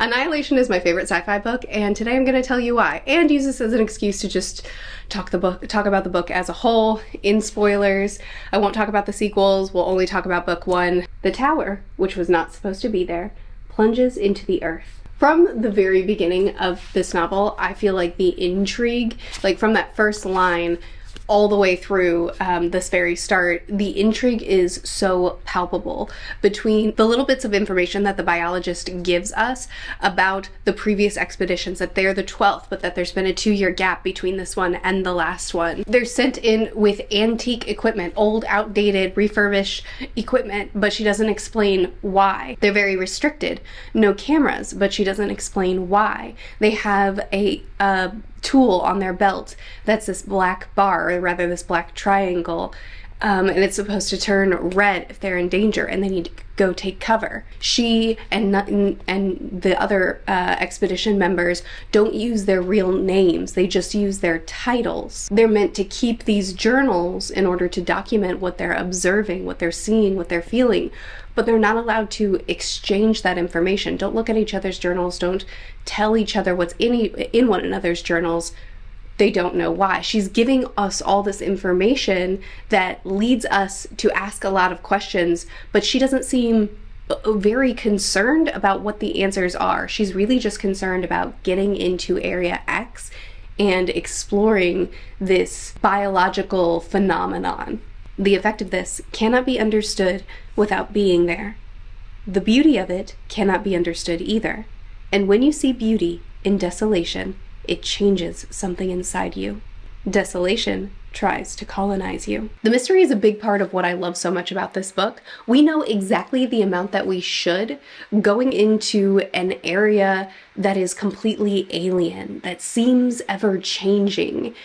Annihilation is my favorite sci-fi book, and today I'm going to tell you why, and use this as an excuse to just talk about the book as a whole, in spoilers. I won't talk about the sequels, we'll only talk about book one. The tower, which was not supposed to be there, plunges into the earth. From the very beginning of this novel, I feel like the intrigue, like from that first line all the way through this very start, the intrigue is so palpable between the little bits of information that the biologist gives us about the previous expeditions, that they're the 12th, but that there's been a 2-year gap between this one and the last one. They're sent in with antique equipment, old, outdated, refurbished equipment, but she doesn't explain why. They're very restricted. No cameras, but she doesn't explain why. They have a tool on their belt that's this black bar, or rather this black triangle, and it's supposed to turn red if they're in danger and they need to go take cover. She and the other expedition members don't use their real names, they just use their titles. They're meant to keep these journals in order to document what they're observing, what they're seeing, what they're feeling, but they're not allowed to exchange that information. Don't look at each other's journals, don't tell each other what's in one another's journals. They don't know why. She's giving us all this information that leads us to ask a lot of questions, but she doesn't seem very concerned about what the answers are. She's really just concerned about getting into Area X and exploring this biological phenomenon. The effect of this cannot be understood without being there. The beauty of it cannot be understood either. And when you see beauty in desolation, it changes something inside you. Desolation tries to colonize you. The mystery is a big part of what I love so much about this book. We know exactly the amount that we should going into an area that is completely alien, that seems ever-changing,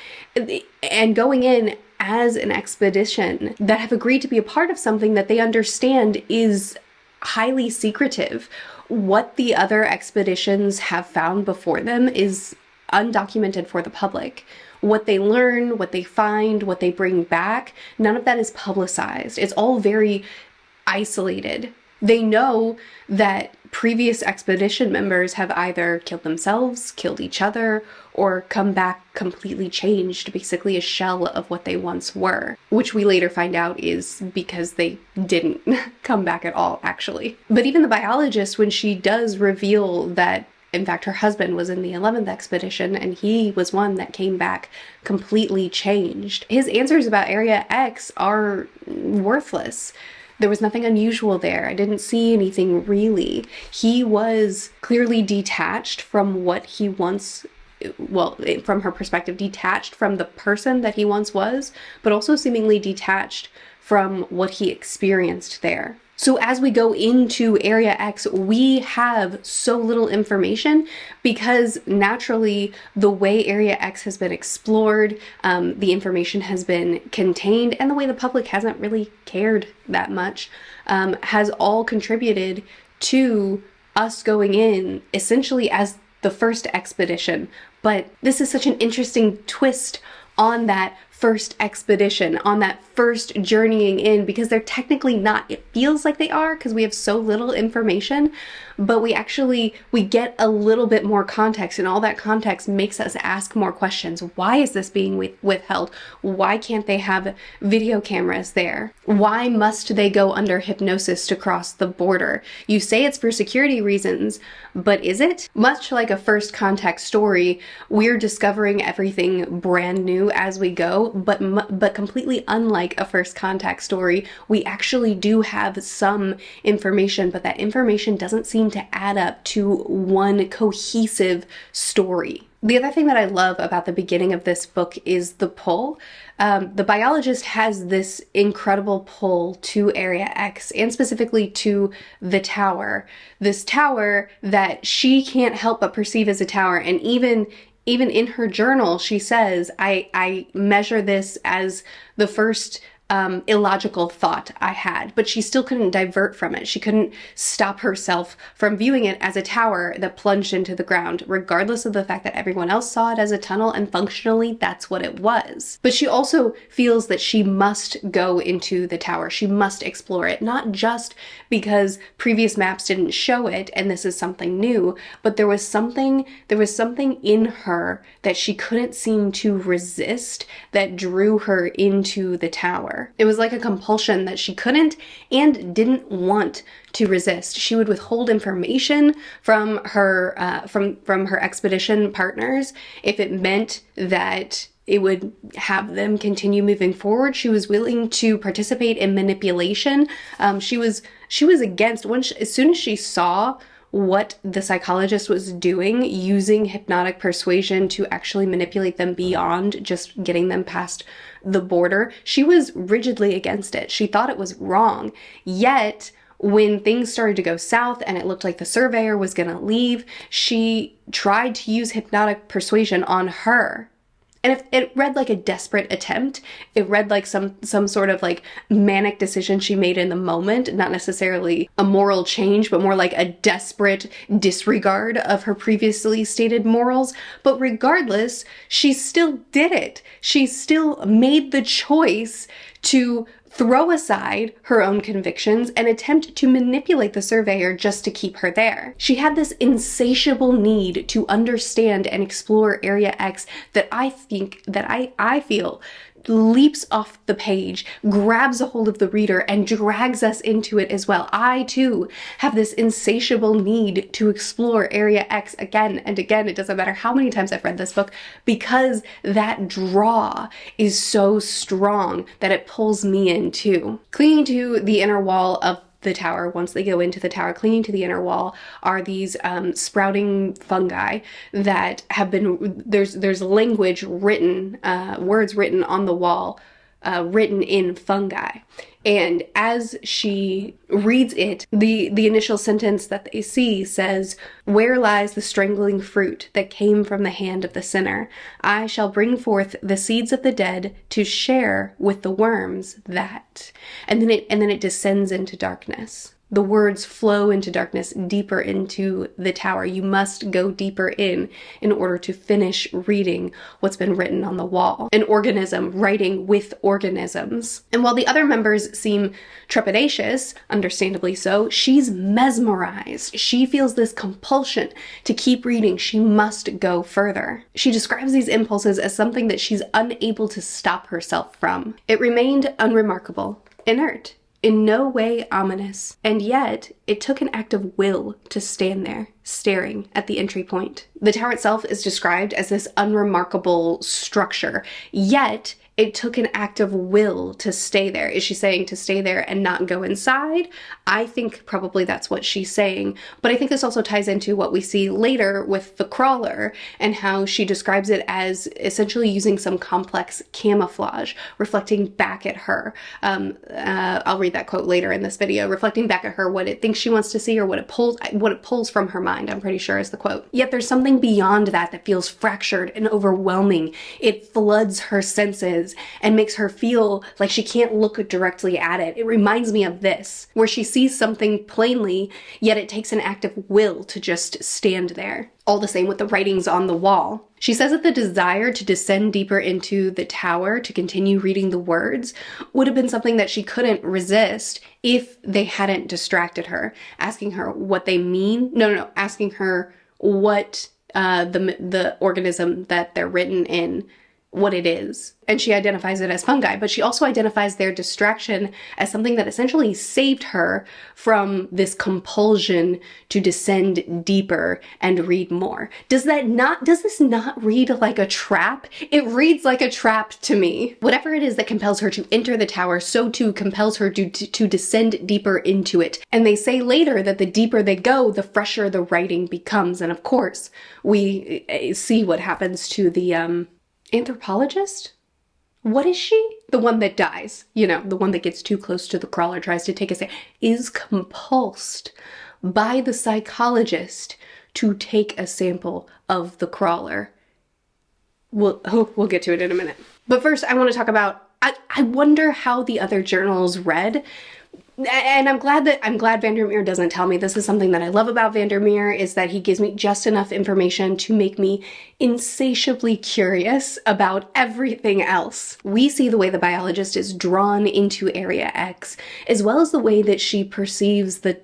and going in as an expedition that have agreed to be a part of something that they understand is highly secretive. What the other expeditions have found before them is undocumented for the public. What they learn, what they find, what they bring back, none of that is publicized. It's all very isolated. They know that previous expedition members have either killed themselves, killed each other, or come back completely changed, basically a shell of what they once were, which we later find out is because they didn't come back at all, actually. But even the biologist, when she does reveal that in fact her husband was in the 11th expedition and he was one that came back completely changed, his answers about Area X are worthless. There was nothing unusual there. I didn't see anything really. He was clearly detached from what he once, well, from her perspective, detached from the person that he once was, but also seemingly detached from what he experienced there. So as we go into Area X, we have so little information because naturally the way Area X has been explored, the information has been contained, and the way the public hasn't really cared that much, has all contributed to us going in essentially as the first expedition. But this is such an interesting twist on that first expedition, on that first journeying in, because they're technically not. It feels like they are because we have so little information, but we get a little bit more context, and all that context makes us ask more questions. Why is this being withheld? Why can't they have video cameras there? Why must they go under hypnosis to cross the border? You say it's for security reasons, but is it? Much like a first contact story, we're discovering everything brand new as we go, but completely unlike a first contact story, we actually do have some information, but that information doesn't seem to add up to one cohesive story. The other thing that I love about the beginning of this book is the pull. The biologist has this incredible pull to Area X, and specifically to the tower. This tower that she can't help but perceive as a tower, and even in her journal she says, I measure this as the first illogical thought I had, but she still couldn't divert from it. She couldn't stop herself from viewing it as a tower that plunged into the ground, regardless of the fact that everyone else saw it as a tunnel, and functionally that's what it was. But she also feels that she must go into the tower. She must explore it, not just because previous maps didn't show it and this is something new, but there was something in her that she couldn't seem to resist that drew her into the tower. It was like a compulsion that she couldn't and didn't want to resist. She would withhold information from her from her expedition partners if it meant that it would have them continue moving forward. She was willing to participate in manipulation. She was against, as soon as she saw what the psychologist was doing, using hypnotic persuasion to actually manipulate them beyond just getting them past the border, she was rigidly against it. She thought it was wrong. Yet, when things started to go south and it looked like the surveyor was going to leave, she tried to use hypnotic persuasion on her. And if it read like a desperate attempt, it read like some sort of like manic decision she made in the moment, not necessarily a moral change, but more like a desperate disregard of her previously stated morals. But regardless, she still did it. She still made the choice to throw aside her own convictions and attempt to manipulate the surveyor just to keep her there. She had this insatiable need to understand and explore Area X that I feel leaps off the page, grabs a hold of the reader, and drags us into it as well. I, too, have this insatiable need to explore Area X again and again. It doesn't matter how many times I've read this book, because that draw is so strong that it pulls me in, too. Clinging to the inner wall of the tower, once they go into the tower, clinging to the inner wall are these sprouting fungi that have been, there's language written, words written on the wall, written in fungi. And as she reads it, the initial sentence that they see says, "Where lies the strangling fruit that came from the hand of the sinner? I shall bring forth the seeds of the dead to share with the worms that." And then it descends into darkness. The words flow into darkness, deeper into the tower. You must go deeper in order to finish reading what's been written on the wall. An organism writing with organisms. And while the other members seem trepidatious, understandably so, she's mesmerized. She feels this compulsion to keep reading. She must go further. She describes these impulses as something that she's unable to stop herself from. It remained unremarkable, inert, in no way ominous, and yet it took an act of will to stand there, staring at the entry point. The tower itself is described as this unremarkable structure, yet it took an act of will to stay there. Is she saying to stay there and not go inside? I think probably that's what she's saying. But I think this also ties into what we see later with the crawler and how she describes it as essentially using some complex camouflage, reflecting back at her. I'll read that quote later in this video, reflecting back at her what it thinks she wants to see or what it pulls from her mind, I'm pretty sure is the quote. Yet there's something beyond that feels fractured and overwhelming. It floods her senses and makes her feel like she can't look directly at it. It reminds me of this, where she sees something plainly, yet it takes an act of will to just stand there. All the same with the writings on the wall. She says that the desire to descend deeper into the tower to continue reading the words would have been something that she couldn't resist if they hadn't distracted her, asking her what they mean. No, asking her what the organism that they're written in, what it is. And she identifies it as fungi, but she also identifies their distraction as something that essentially saved her from this compulsion to descend deeper and read more. Does this not read like a trap? It reads like a trap to me. Whatever it is that compels her to enter the tower, so too compels her to descend deeper into it. And they say later that the deeper they go, the fresher the writing becomes. And of course, we see what happens to the anthropologist? What is she? The one that dies, the one that gets too close to the crawler, tries to take a stand, is compulsed by the psychologist to take a sample of the crawler. We'll get to it in a minute. But first, I want to talk about I wonder how the other journals read. And I'm glad Vandermeer doesn't tell me. This is something that I love about Vandermeer, is that he gives me just enough information to make me insatiably curious about everything else. We see the way the biologist is drawn into Area X, as well as the way that she perceives the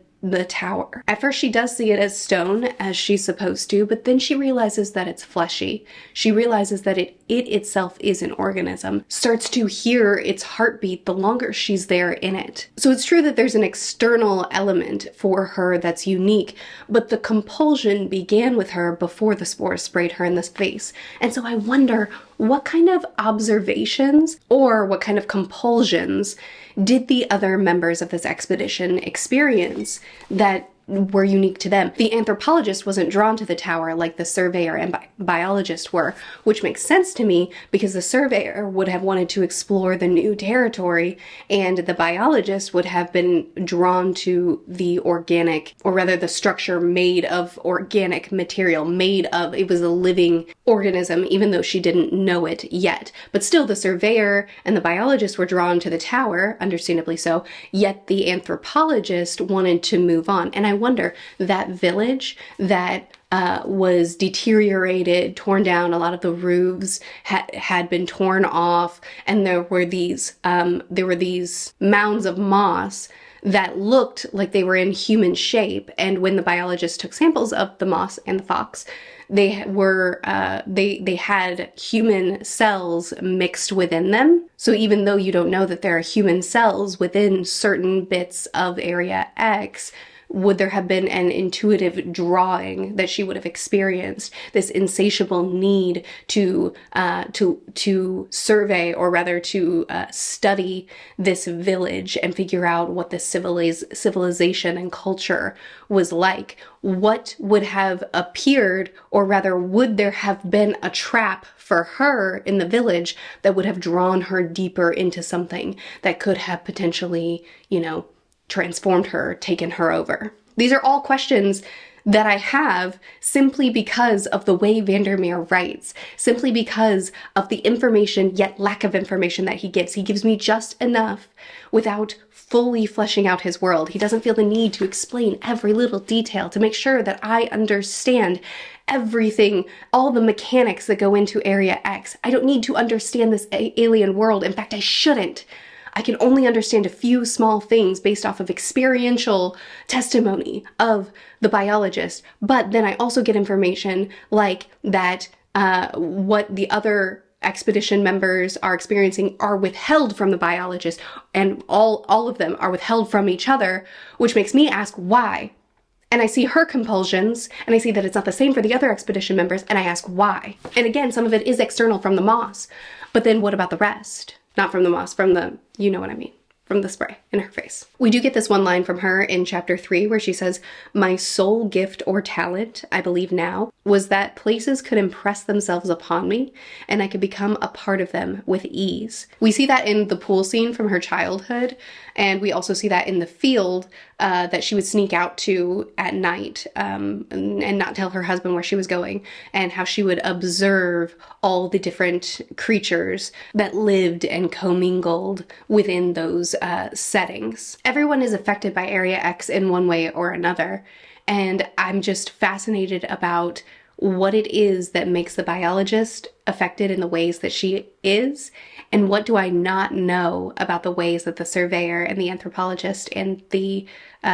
tower. At first she does see it as stone, as she's supposed to, but then she realizes that it's fleshy. She realizes that it itself is an organism, starts to hear its heartbeat the longer she's there in it. So it's true that there's an external element for her that's unique, but the compulsion began with her before the spores sprayed her in the face. And so I wonder, what kind of observations or what kind of compulsions did the other members of this expedition experience that were unique to them? The anthropologist wasn't drawn to the tower like the surveyor and biologist were, which makes sense to me because the surveyor would have wanted to explore the new territory and the biologist would have been drawn to the organic, or rather the structure made of organic material, it was a living organism, even though she didn't know it yet. But still, the surveyor and the biologist were drawn to the tower, understandably so, yet the anthropologist wanted to move on. And I wonder, that village that was deteriorated, torn down, a lot of the roofs had been torn off, and there were these mounds of moss that looked like they were in human shape. And when the biologist took samples of the moss and the fox, they were they had human cells mixed within them. So even though you don't know that there are human cells within certain bits of Area X, would there have been an intuitive drawing that she would have experienced, this insatiable need to survey, or rather to study this village and figure out what this civilization and culture was like? What would have appeared, or rather would there have been a trap for her in the village that would have drawn her deeper into something that could have potentially, transformed her, taken her over? These are all questions that I have simply because of the way Vandermeer writes, simply because of the information yet lack of information that he gives. He gives me just enough without fully fleshing out his world. He doesn't feel the need to explain every little detail to make sure that I understand everything, all the mechanics that go into Area X. I don't need to understand this alien world. In fact, I shouldn't. I can only understand a few small things based off of experiential testimony of the biologist. But then I also get information like that what the other expedition members are experiencing are withheld from the biologist, and all of them are withheld from each other, which makes me ask why. And I see her compulsions, and I see that it's not the same for the other expedition members, and I ask why. And again, some of it is external from the moss, but then what about the rest? Not from the moss, from the, you know what I mean, from the spray in her face. We do get this one line from her in chapter 3 where she says, "My sole gift or talent, I believe now, was that places could impress themselves upon me and I could become a part of them with ease." We see that in the pool scene from her childhood, and we also see that in the field that she would sneak out to at night and not tell her husband where she was going, and how she would observe all the different creatures that lived and commingled within those settings. Everyone is affected by Area X in one way or another, and I'm just fascinated about what it is that makes the biologist affected in the ways that she is, and what do I not know about the ways that the surveyor and the anthropologist and the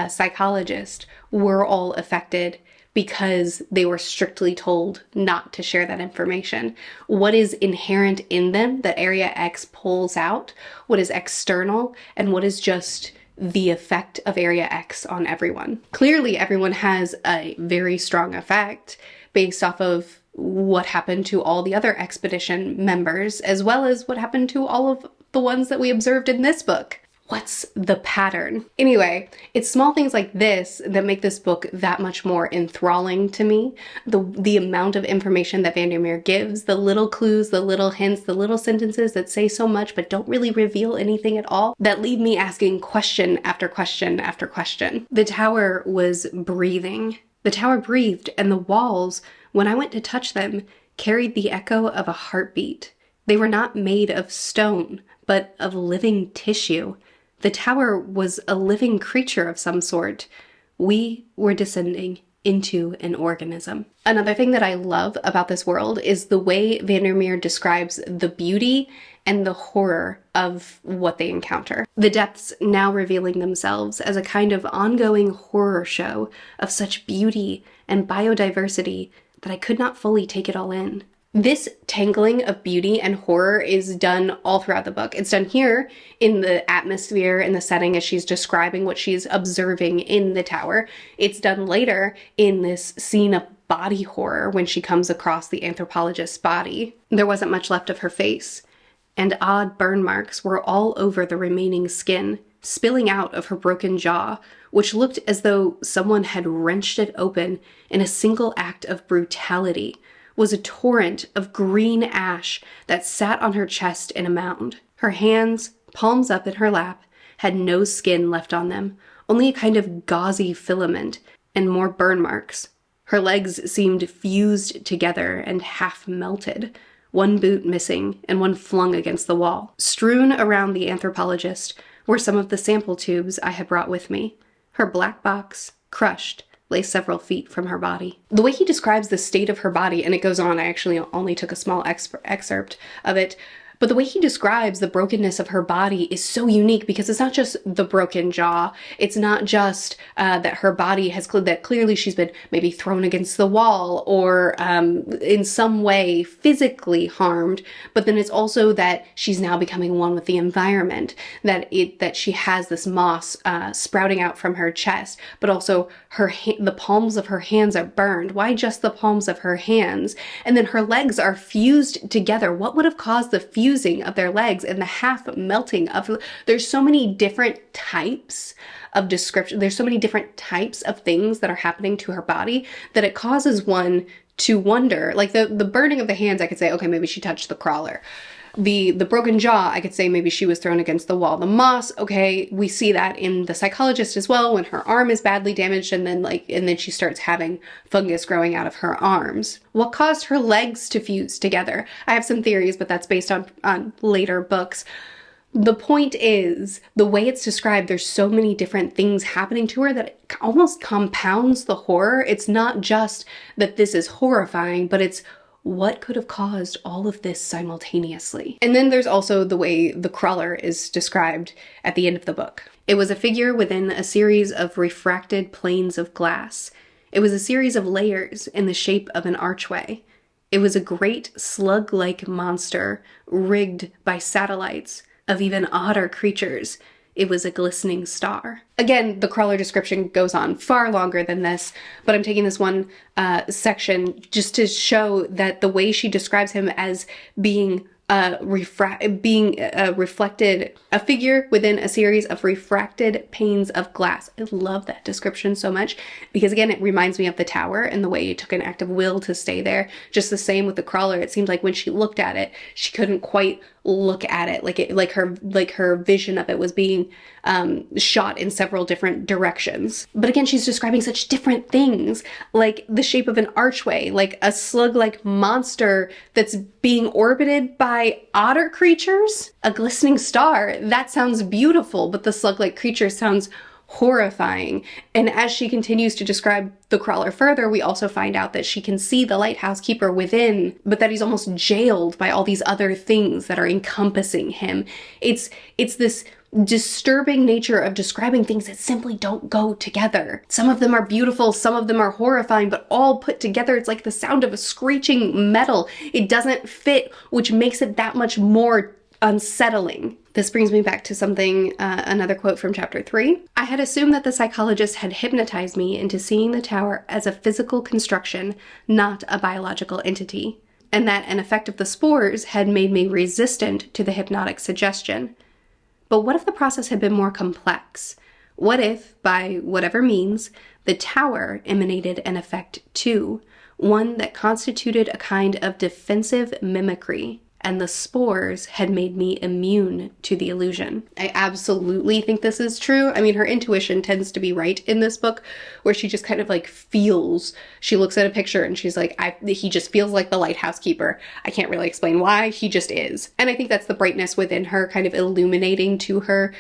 psychologist were all affected because they were strictly told not to share that information. What is inherent in them that Area X pulls out? What is external, and what is just the effect of Area X on everyone? Clearly, everyone has a very strong effect based off of what happened to all the other expedition members, as well as what happened to all of the ones that we observed in this book. What's the pattern? Anyway, it's small things like this that make this book that much more enthralling to me. The amount of information that Vandermeer gives, the little clues, the little hints, the little sentences that say so much but don't really reveal anything at all, that leave me asking question after question after question. The tower was breathing. The tower breathed, and the walls, when I went to touch them, carried the echo of a heartbeat. They were not made of stone. but of living tissue. The tower was a living creature of some sort. We were descending into an organism. Another thing that I love about this world is the way Vandermeer describes the beauty and the horror of what they encounter. The depths now revealing themselves as a kind of ongoing horror show of such beauty and biodiversity that I could not fully take it all in. This tangling of beauty and horror is done all throughout the book. It's done here in the atmosphere and the setting as she's describing what she's observing in the tower. It's done later in this scene of body horror when she comes across the anthropologist's body. There wasn't much left of her face, and odd burn marks were all over the remaining skin, spilling out of her broken jaw, which looked as though someone had wrenched it open in a single act of brutality. Was a torrent of green ash that sat on her chest in a mound. Her hands, palms up in her lap, had no skin left on them, only a kind of gauzy filament, and more burn marks. Her legs seemed fused together and half melted, one boot missing and one flung against the wall. Strewn around the anthropologist were some of the sample tubes I had brought with me. Her black box, crushed, lay several feet from her body. The way he describes the state of her body, and it goes on, I actually only took a small excerpt of it, but the way he describes the brokenness of her body is so unique because it's not just the broken jaw. It's not just that her body has, that clearly she's been maybe thrown against the wall or in some way physically harmed, but then it's also that she's now becoming one with the environment, that she has this moss sprouting out from her chest, but also the palms of her hands are burned. Why just the palms of her hands? And then her legs are fused together. What would have caused the fusing of their legs and the half melting of, there's so many different types of description. There's so many different types of things that are happening to her body that it causes one to wonder. Like the burning of the hands, I could say, okay, maybe she touched the crawler. The broken jaw, I could say maybe she was thrown against the wall. The moss, okay, we see that in the Psychologist as well when her arm is badly damaged and then she starts having fungus growing out of her arms. What caused her legs to fuse together? I have some theories, but that's based on later books. The point is, the way it's described, there's so many different things happening to her that it almost compounds the horror. It's not just that this is horrifying, but it's what could have caused all of this simultaneously? And then there's also the way the crawler is described at the end of the book. It was a figure within a series of refracted planes of glass. It was a series of layers in the shape of an archway. It was a great slug-like monster rigged by satellites of even odder creatures. It was a glistening star. Again, the crawler description goes on far longer than this, but I'm taking this one section just to show that the way she describes him as being reflected, a figure within a series of refracted panes of glass. I love that description so much because again, it reminds me of the tower and the way it took an act of will to stay there. Just the same with the crawler. It seemed like when she looked at it, she couldn't quite look at it. Like her vision of it was being shot in several different directions. But again, she's describing such different things, like the shape of an archway, like a slug-like monster that's being orbited by otter creatures, a glistening star. That sounds beautiful, but the slug-like creature sounds horrifying. And as she continues to describe the crawler further, we also find out that she can see the lighthouse keeper within, but that he's almost jailed by all these other things that are encompassing him. It's this disturbing nature of describing things that simply don't go together. Some of them are beautiful, some of them are horrifying, but all put together, it's like the sound of a screeching metal. It doesn't fit, which makes it that much more unsettling. This brings me back to something, another quote from chapter 3. I had assumed that the psychologist had hypnotized me into seeing the tower as a physical construction, not a biological entity, and that an effect of the spores had made me resistant to the hypnotic suggestion. But what if the process had been more complex? What if, by whatever means, the tower emanated an effect too, one that constituted a kind of defensive mimicry, and the spores had made me immune to the illusion. I absolutely think this is true. I mean, her intuition tends to be right in this book, where she just kind of like feels, she looks at a picture and she's like, he just feels like the lighthouse keeper. I can't really explain why, he just is. And I think that's the brightness within her kind of illuminating to her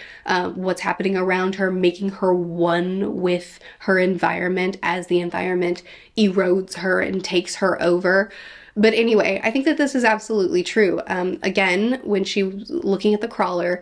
what's happening around her, making her one with her environment as the environment erodes her and takes her over. But anyway, I think that this is absolutely true. Again, when she was looking at the crawler,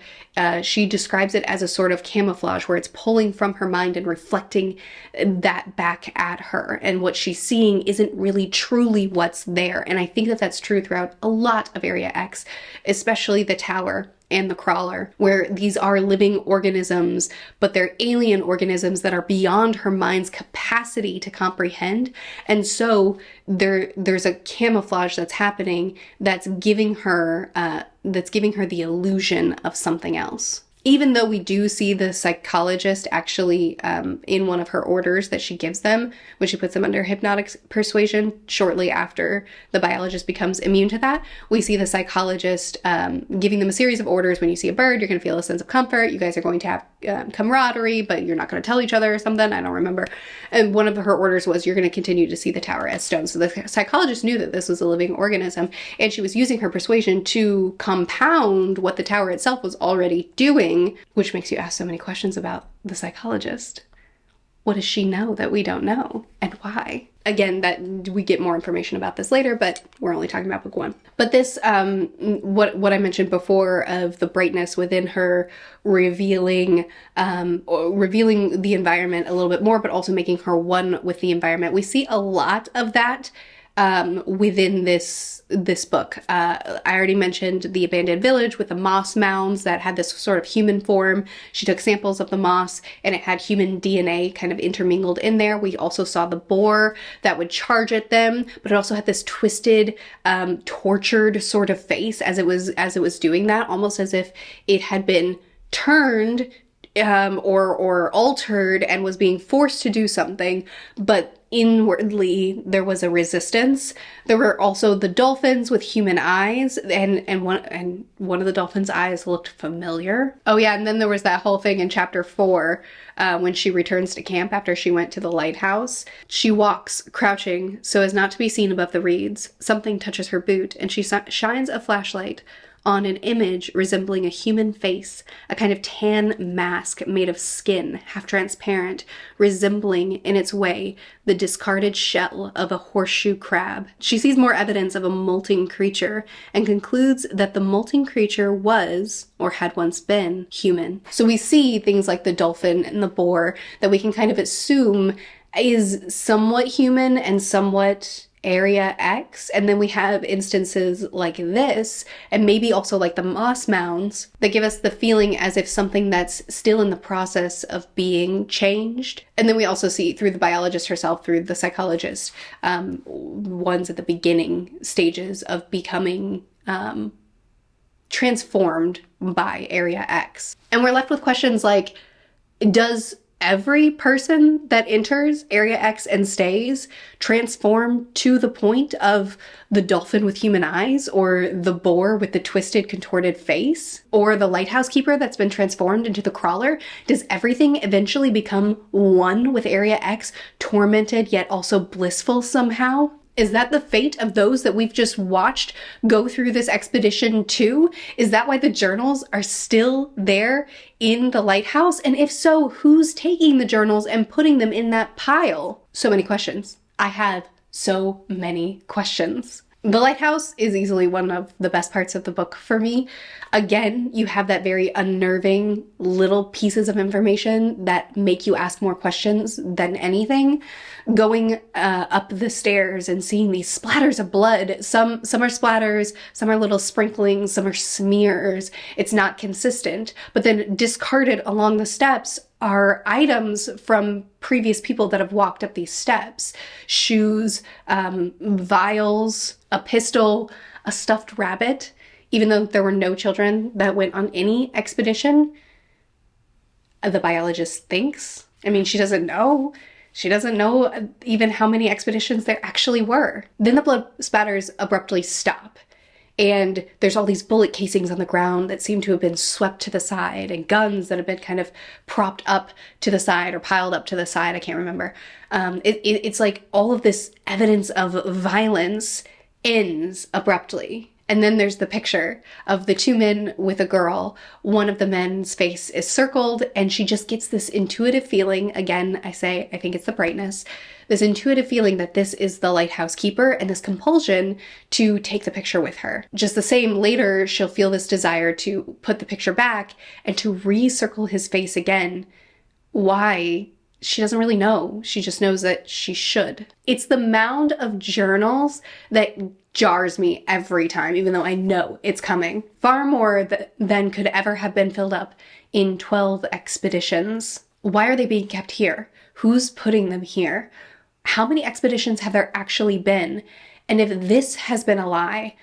she describes it as a sort of camouflage where it's pulling from her mind and reflecting that back at her. And what she's seeing isn't really truly what's there. And I think that that's true throughout a lot of Area X, especially the tower and the crawler, where these are living organisms, but they're alien organisms that are beyond her mind's capacity to comprehend. And so there's a camouflage that's happening that's giving her the illusion of something else. Even though we do see the psychologist actually in one of her orders that she gives them when she puts them under hypnotic persuasion shortly after the biologist becomes immune to that, we see the psychologist giving them a series of orders. When you see a bird, you're going to feel a sense of comfort. You guys are going to have camaraderie, but you're not going to tell each other or something. I don't remember. And one of her orders was you're going to continue to see the tower as stone. So the psychologist knew that this was a living organism, and she was using her persuasion to compound what the tower itself was already doing. Which makes you ask so many questions about the psychologist. What does she know that we don't know, and why? Again, that we get more information about this later, but we're only talking about book one. But this, what I mentioned before of the brightness within her, revealing the environment a little bit more, but also making her one with the environment. We see a lot of that within this book. I already mentioned the abandoned village with the moss mounds that had this sort of human form. She took samples of the moss and it had human DNA kind of intermingled in there. We also saw the boar that would charge at them, but it also had this twisted, tortured sort of face as it was doing that, almost as if it had been turned or altered and was being forced to do something, but inwardly there was a resistance. There were also the dolphins with human eyes, and one of the dolphins' eyes looked familiar. Oh yeah, and then there was that whole thing in chapter 4 when she returns to camp after she went to the lighthouse. She walks crouching so as not to be seen above the reeds. Something touches her boot, and she shines a flashlight on an image resembling a human face, a kind of tan mask made of skin, half transparent, resembling in its way the discarded shell of a horseshoe crab. She sees more evidence of a molting creature and concludes that the molting creature was, or had once been, human. So we see things like the dolphin and the boar that we can kind of assume is somewhat human and somewhat Area X, and then we have instances like this, and maybe also like the moss mounds, that give us the feeling as if something that's still in the process of being changed. And then we also see through the biologist herself, through the psychologist, ones at the beginning stages of becoming transformed by Area X. And we're left with questions like, does every person that enters Area X and stays transform to the point of the dolphin with human eyes, or the boar with the twisted, contorted face, or the lighthouse keeper that's been transformed into the crawler? Does everything eventually become one with Area X, tormented yet also blissful somehow? Is that the fate of those that we've just watched go through this expedition too? Is that why the journals are still there in the lighthouse? And if so, who's taking the journals and putting them in that pile? So many questions. I have so many questions. The lighthouse is easily one of the best parts of the book for me. Again, you have that very unnerving little pieces of information that make you ask more questions than anything. Going up the stairs and seeing these splatters of blood. Some are splatters, some are little sprinklings, some are smears. It's not consistent. But then discarded along the steps are items from previous people that have walked up these steps. Shoes, vials, a pistol, a stuffed rabbit. Even though there were no children that went on any expedition, the biologist thinks. I mean, she doesn't know. She doesn't know even how many expeditions there actually were. Then the blood spatters abruptly stop. And there's all these bullet casings on the ground that seem to have been swept to the side, and guns that have been kind of propped up to the side or piled up to the side. I can't remember. It's like all of this evidence of violence ends abruptly. And then there's the picture of the two men with a girl. One of the men's face is circled, and she just gets this intuitive feeling. Again, I think it's the brightness. This intuitive feeling that this is the lighthouse keeper, and this compulsion to take the picture with her. Just the same, later she'll feel this desire to put the picture back and to recircle his face again. Why? She doesn't really know. She just knows that she should. It's the mound of journals that jars me every time, even though I know it's coming. Far more than could ever have been filled up in 12 expeditions. Why are they being kept here? Who's putting them here? How many expeditions have there actually been? And if this has been a lie,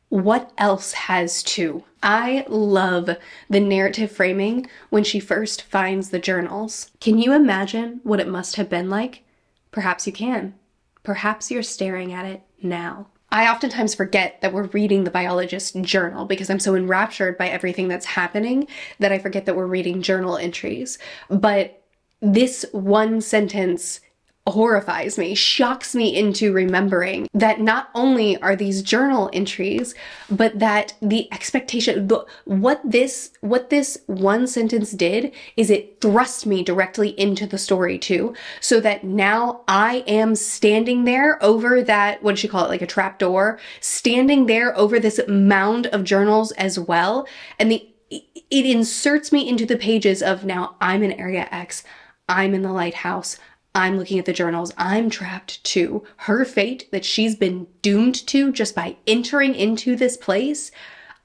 what else has too? I love the narrative framing when she first finds the journals. Can you imagine what it must have been like? Perhaps you can. Perhaps you're staring at it now. I oftentimes forget that we're reading the biologist journal because I'm so enraptured by everything that's happening that I forget that we're reading journal entries. But this one sentence horrifies me, shocks me into remembering that not only are these journal entries, but that the expectation, what this one sentence did is it thrust me directly into the story too, so that now I am standing there over that, what did she call it, like a trap door, standing there over this mound of journals as well, and it inserts me into the pages of now I'm in Area X, I'm in the lighthouse, I'm looking at the journals, I'm trapped too. Her fate that she's been doomed to just by entering into this place,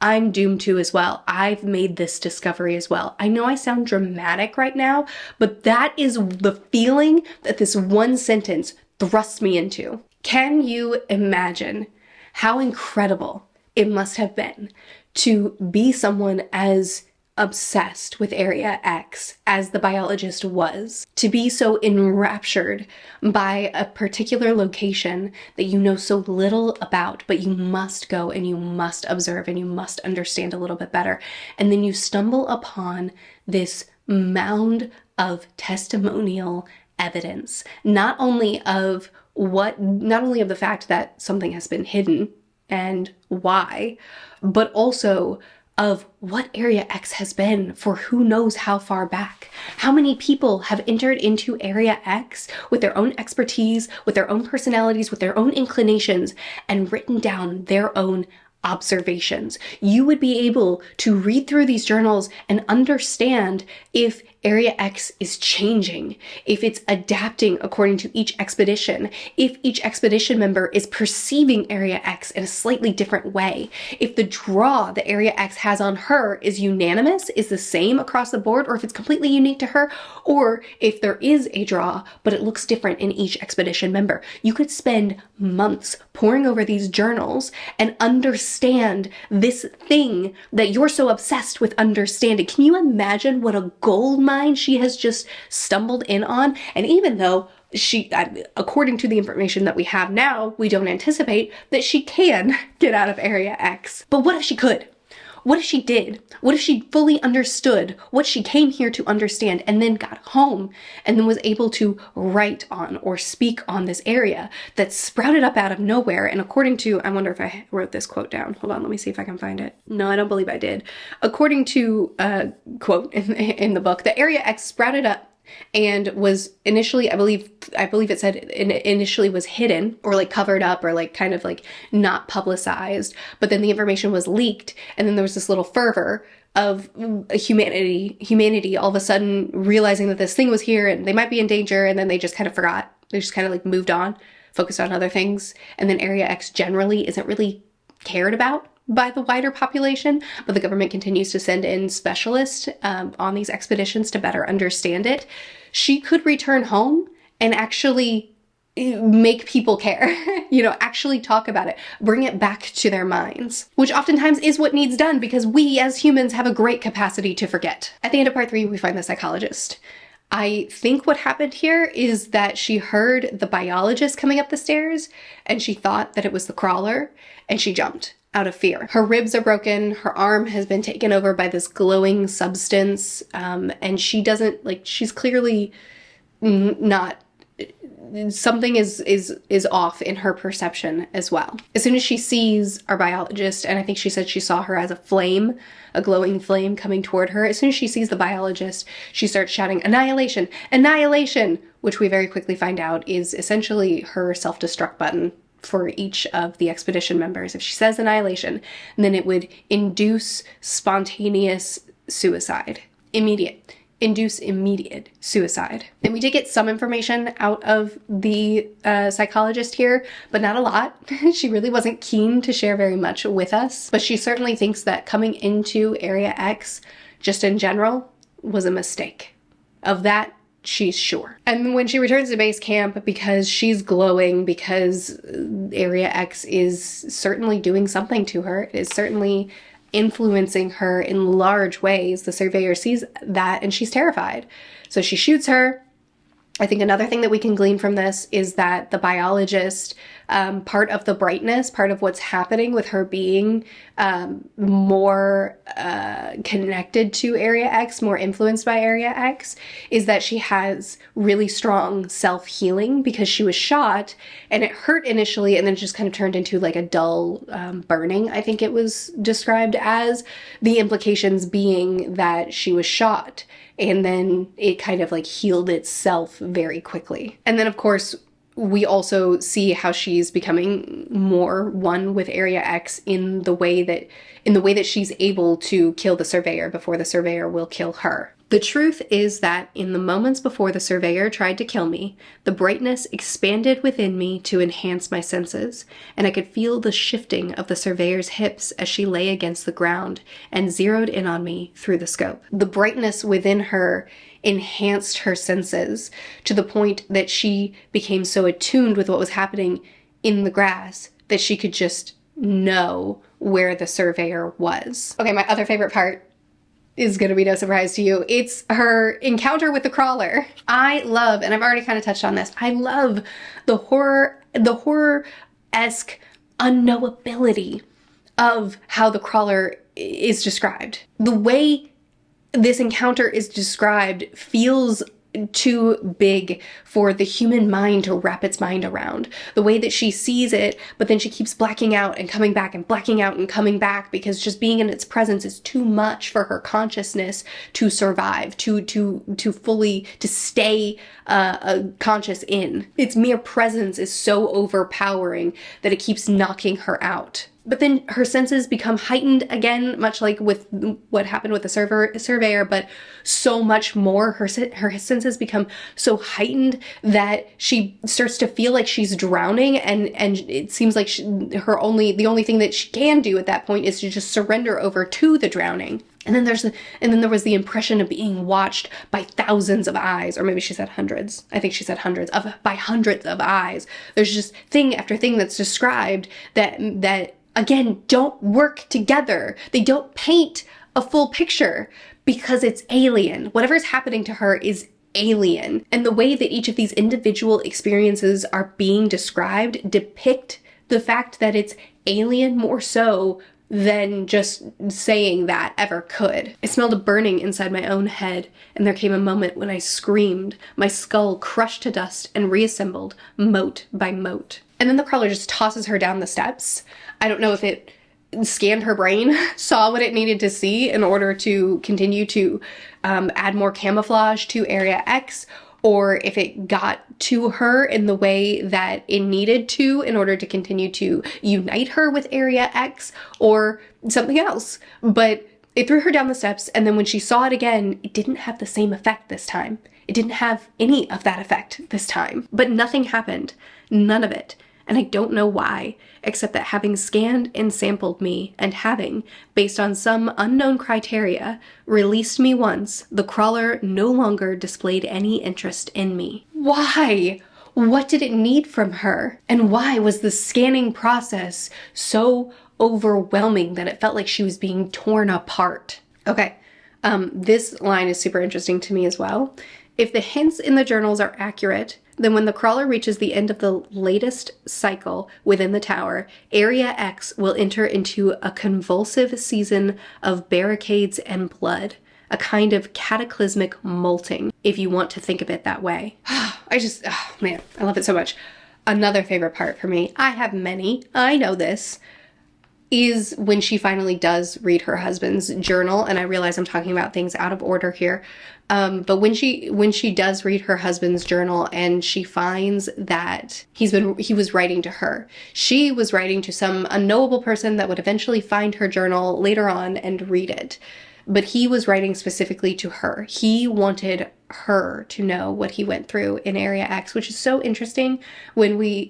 I'm doomed to as well. I've made this discovery as well. I know I sound dramatic right now, but that is the feeling that this one sentence thrusts me into. Can you imagine how incredible it must have been to be someone as obsessed with Area X as the biologist was, to be so enraptured by a particular location that you know so little about, but you must go and you must observe and you must understand a little bit better. And then you stumble upon this mound of testimonial evidence, not only of the fact that something has been hidden and why, but also of what Area X has been for who knows how far back. How many people have entered into Area X with their own expertise, with their own personalities, with their own inclinations, and written down their own observations. You would be able to read through these journals and understand if Area X is changing, if it's adapting according to each expedition, if each expedition member is perceiving Area X in a slightly different way, if the draw that Area X has on her is unanimous, is the same across the board, or if it's completely unique to her, or if there is a draw, but it looks different in each expedition member. You could spend months poring over these journals and understand this thing that you're so obsessed with understanding. Can you imagine what a gold mine she has just stumbled in on? And even though she, according to the information that we have now, we don't anticipate that she can get out of Area X. But what if she could? What if she did? What if she fully understood what she came here to understand and then got home and then was able to write on or speak on this area that sprouted up out of nowhere? And according to, I wonder if I wrote this quote down. Hold on, let me see if I can find it. No, I don't believe I did. According to a quote in the book, the Area X sprouted up and was initially, I believe it said initially was hidden or like covered up or like kind of like not publicized, but then the information was leaked, and then there was this little fervor of humanity all of a sudden realizing that this thing was here and they might be in danger, and then they just kind of forgot. They just kind of like moved on, focused on other things, and then Area X generally isn't really cared about by the wider population, but the government continues to send in specialists on these expeditions to better understand it. She could return home and actually make people care, actually talk about it, bring it back to their minds, which oftentimes is what needs done because we as humans have a great capacity to forget. At the end of part 3, we find the psychologist. I think what happened here is that she heard the biologist coming up the stairs and she thought that it was the crawler and she jumped. out of fear. Her ribs are broken, her arm has been taken over by this glowing substance, and she doesn't, like, she's clearly not, something is off in her perception as well. As soon as she sees our biologist, and I think she said she saw her as a flame, a glowing flame coming toward her, as soon as she sees the biologist, she starts shouting, "Annihilation! Annihilation!" which we very quickly find out is essentially her self-destruct button for each of the expedition members. If she says annihilation, then it would induce spontaneous suicide. Induce immediate suicide. And we did get some information out of the psychologist here, but not a lot. She really wasn't keen to share very much with us, but she certainly thinks that coming into Area X, just in general, was a mistake. Of that, she's sure. And when she returns to base camp, because she's glowing, because Area X is certainly doing something to her, it is certainly influencing her in large ways. The surveyor sees that and she's terrified. So she shoots her. I think another thing that we can glean from this is that the biologist, part of the brightness, part of what's happening with her being more connected to Area X, more influenced by Area X, is that she has really strong self-healing because she was shot and it hurt initially and then just kind of turned into like a dull burning, I think it was described as, the implications being that she was shot. And then it kind of like healed itself very quickly. And then of course, we also see how she's becoming more one with Area X in the way that she's able to kill the surveyor before the surveyor will kill her. The truth is that in the moments before the surveyor tried to kill me, the brightness expanded within me to enhance my senses, and I could feel the shifting of the surveyor's hips as she lay against the ground and zeroed in on me through the scope. The brightness within her enhanced her senses to the point that she became so attuned with what was happening in the grass that she could just know where the surveyor was. Okay, my other favorite part is going to be no surprise to you. It's her encounter with the crawler. I love, and I've already kind of touched on this, I love the horror-esque unknowability of how the crawler is described. The way this encounter is described feels too big for the human mind to wrap its mind around. The way that she sees it, but then she keeps blacking out and coming back and blacking out and coming back because just being in its presence is too much for her consciousness to survive, to fully, to stay conscious in. Its mere presence is so overpowering that it keeps knocking her out. But then her senses become heightened again, much like with what happened with the surveyor, but so much more. Her senses become so heightened that she starts to feel like she's drowning, and it seems like the only thing that she can do at that point is to just surrender over to the drowning. And then there was the impression of being watched by thousands of eyes, or maybe she said hundreds. I think she said by hundreds of eyes. There's just thing after thing that's described that again, don't work together. They don't paint a full picture because it's alien. Whatever's happening to her is alien. And the way that each of these individual experiences are being described depict the fact that it's alien more so than just saying that ever could. I smelled a burning inside my own head, and there came a moment when I screamed, my skull crushed to dust and reassembled, mote by mote. And then the crawler just tosses her down the steps. I don't know if it scanned her brain, saw what it needed to see in order to continue to add more camouflage to Area X, or if it got to her in the way that it needed to in order to continue to unite her with Area X, or something else. But it threw her down the steps, and then when she saw it again, it didn't have the same effect this time. It didn't have any of that effect this time. But nothing happened. None of it. And I don't know why, except that having scanned and sampled me, and having, based on some unknown criteria, released me once, the crawler no longer displayed any interest in me. Why? What did it need from her? And why was the scanning process so overwhelming that it felt like she was being torn apart? Okay, this line is super interesting to me as well. If the hints in the journals are accurate, Then when the crawler reaches the end of the latest cycle within the tower, Area X will enter into a convulsive season of barricades and blood, a kind of cataclysmic molting, if you want to think of it that way. Oh man, I love it so much. Another favorite part for me, I have many, I know this, is when she finally does read her husband's journal. And I realize I'm talking about things out of order here. But when she does read her husband's journal and she finds that he was writing to her. She was writing to some unknowable person that would eventually find her journal later on and read it. But he was writing specifically to her. He wanted her to know what he went through in Area X, which is so interesting when we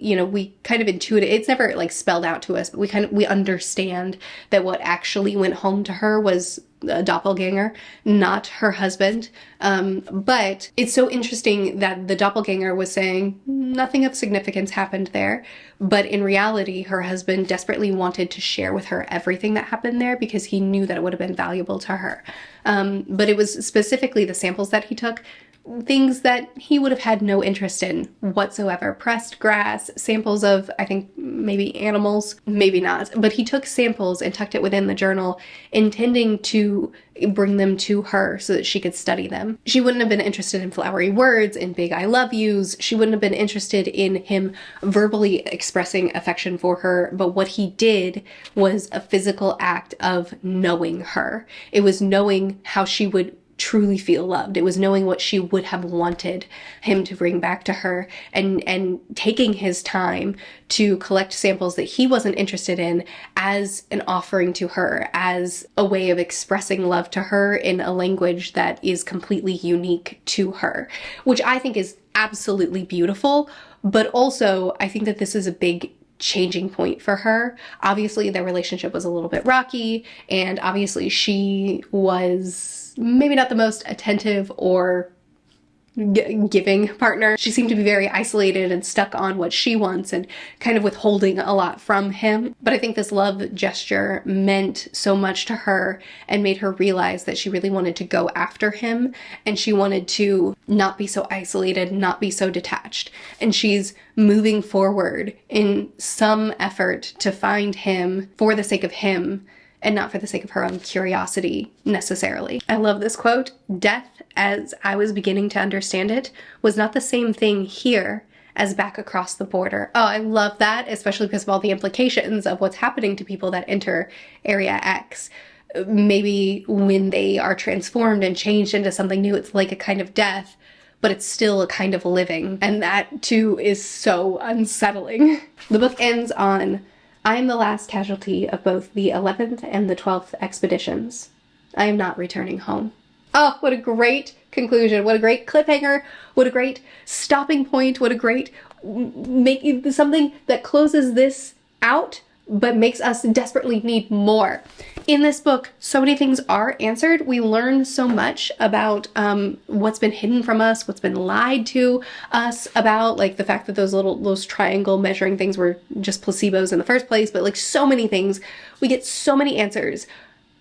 kind of intuit it. It's never like spelled out to us, but we understand that what actually went home to her was a doppelganger, not her husband. But it's so interesting that the doppelganger was saying nothing of significance happened there. But in reality, her husband desperately wanted to share with her everything that happened there because he knew that it would have been valuable to her. But it was specifically the samples that he took, things that he would have had no interest in whatsoever. Pressed grass, samples of, I think, maybe animals, maybe not. But he took samples and tucked it within the journal, intending to bring them to her so that she could study them. She wouldn't have been interested in flowery words, in big I love yous. She wouldn't have been interested in him verbally expressing affection for her. But what he did was a physical act of knowing her. It was knowing how she would truly feel loved. It was knowing what she would have wanted him to bring back to her, and taking his time to collect samples that he wasn't interested in as an offering to her, as a way of expressing love to her in a language that is completely unique to her, which I think is absolutely beautiful. But also I think that this is a big changing point for her. Obviously their relationship was a little bit rocky, and obviously she was maybe not the most attentive or giving partner. She seemed to be very isolated and stuck on what she wants and kind of withholding a lot from him. But I think this love gesture meant so much to her and made her realize that she really wanted to go after him, and she wanted to not be so isolated, not be so detached. And she's moving forward in some effort to find him for the sake of him and not for the sake of her own curiosity necessarily. I love this quote. Death, as I was beginning to understand it, was not the same thing here as back across the border. Oh, I love that, especially because of all the implications of what's happening to people that enter Area X. Maybe when they are transformed and changed into something new, it's like a kind of death, but it's still a kind of living. And that too is so unsettling. The book ends on, I am the last casualty of both the 11th and the 12th expeditions. I am not returning home. Oh, what a great conclusion. What a great cliffhanger. What a great stopping point. What a great making something that closes this out but makes us desperately need more. In this book, so many things are answered. We learn so much about what's been hidden from us, what's been lied to us about, like the fact that those triangle measuring things were just placebos in the first place, but like so many things. We get so many answers.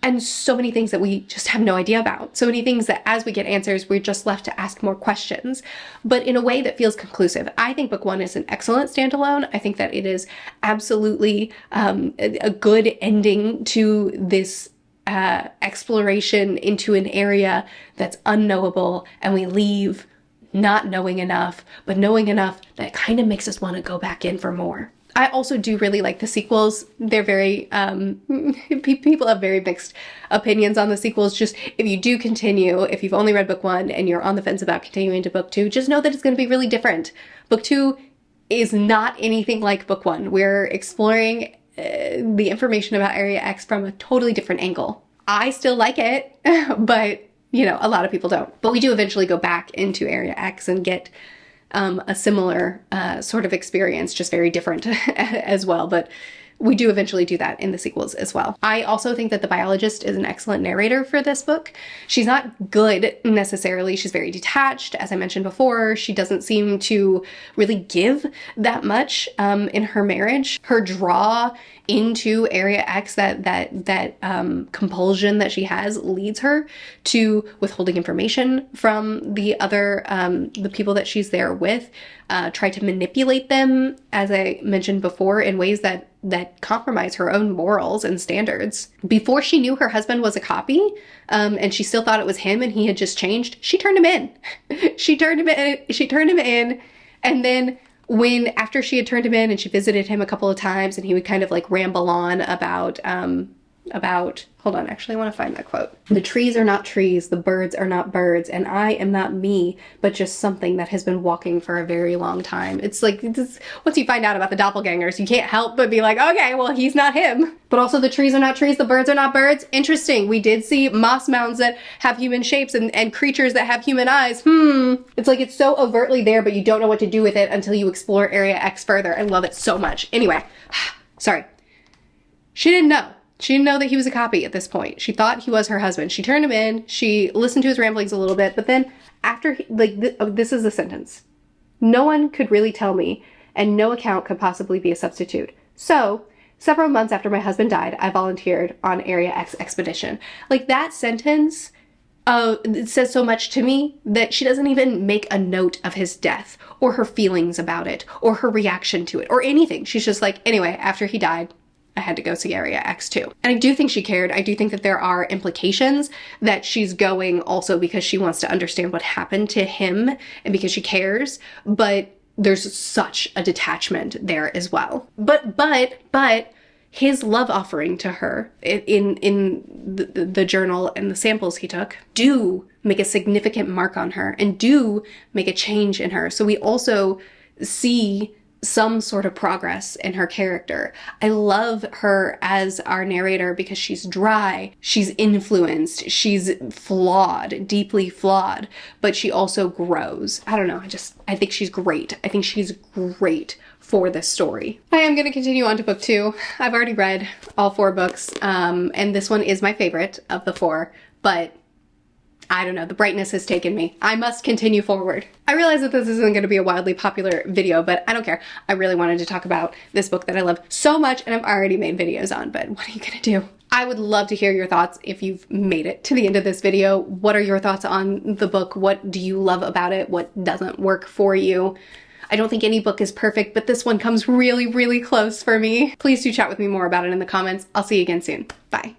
And so many things that we just have no idea about. So many things that as we get answers, we're just left to ask more questions, but in a way that feels conclusive. I think book one is an excellent standalone. I think that it is absolutely a good ending to this exploration into an area that's unknowable, and we leave not knowing enough, but knowing enough that kind of makes us want to go back in for more. I also do really like the sequels. They're very, people have very mixed opinions on the sequels. Just if you do continue, if you've only read book one and you're on the fence about continuing to book two, just know that it's going to be really different. Book two is not anything like book one. We're exploring the information about Area X from a totally different angle. I still like it, but you know, a lot of people don't. But we do eventually go back into Area X and get a similar sort of experience, just very different as well. But we do eventually do that in the sequels as well. I also think that the biologist is an excellent narrator for this book. She's not good necessarily. She's very detached. As I mentioned before, she doesn't seem to really give that much in her marriage. Her draw into Area X, that compulsion that she has leads her to withholding information from the other, the people that she's there with, try to manipulate them, as I mentioned before, in ways that compromise her own morals and standards. Before she knew her husband was a copy, and she still thought it was him and he had just changed, she turned him in. She turned him in, and then after she had turned him in and she visited him a couple of times and he would kind of like ramble on about, hold on, actually I want to find that quote. The trees are not trees, the birds are not birds, and I am not me, but just something that has been walking for a very long time. It's like, once you find out about the doppelgangers, you can't help but be like, okay, well, he's not him. But also the trees are not trees, the birds are not birds. Interesting. We did see moss mounds that have human shapes and creatures that have human eyes. It's like, it's so overtly there, but you don't know what to do with it until you explore Area X further. I love it so much. Anyway, sorry. She didn't know. She didn't know that he was a copy at this point. She thought he was her husband. She turned him in. She listened to his ramblings a little bit, but then after, this is the sentence. No one could really tell me, and no account could possibly be a substitute. So, several months after my husband died, I volunteered on Area X expedition. Like, that sentence, it says so much to me that she doesn't even make a note of his death, or her feelings about it, or her reaction to it, or anything. She's just like, anyway, after he died, I had to go see Area X too. And I do think she cared. I do think that there are implications that she's going also because she wants to understand what happened to him and because she cares, but there's such a detachment there as well. But his love offering to her in the journal and the samples he took do make a significant mark on her and do make a change in her. So we also see some sort of progress in her character. I love her as our narrator because she's dry, she's influenced, she's flawed, deeply flawed, but she also grows. I don't know, I think she's great. I think she's great for this story. I am going to continue on to book 2. I've already read all 4 books, and this one is my favorite of the 4, but I don't know, the brightness has taken me. I must continue forward. I realize that this isn't going to be a wildly popular video, but I don't care. I really wanted to talk about this book that I love so much and I've already made videos on, but what are you gonna do? I would love to hear your thoughts if you've made it to the end of this video. What are your thoughts on the book? What do you love about it? What doesn't work for you? I don't think any book is perfect, but this one comes really, really close for me. Please do chat with me more about it in the comments. I'll see you again soon. Bye.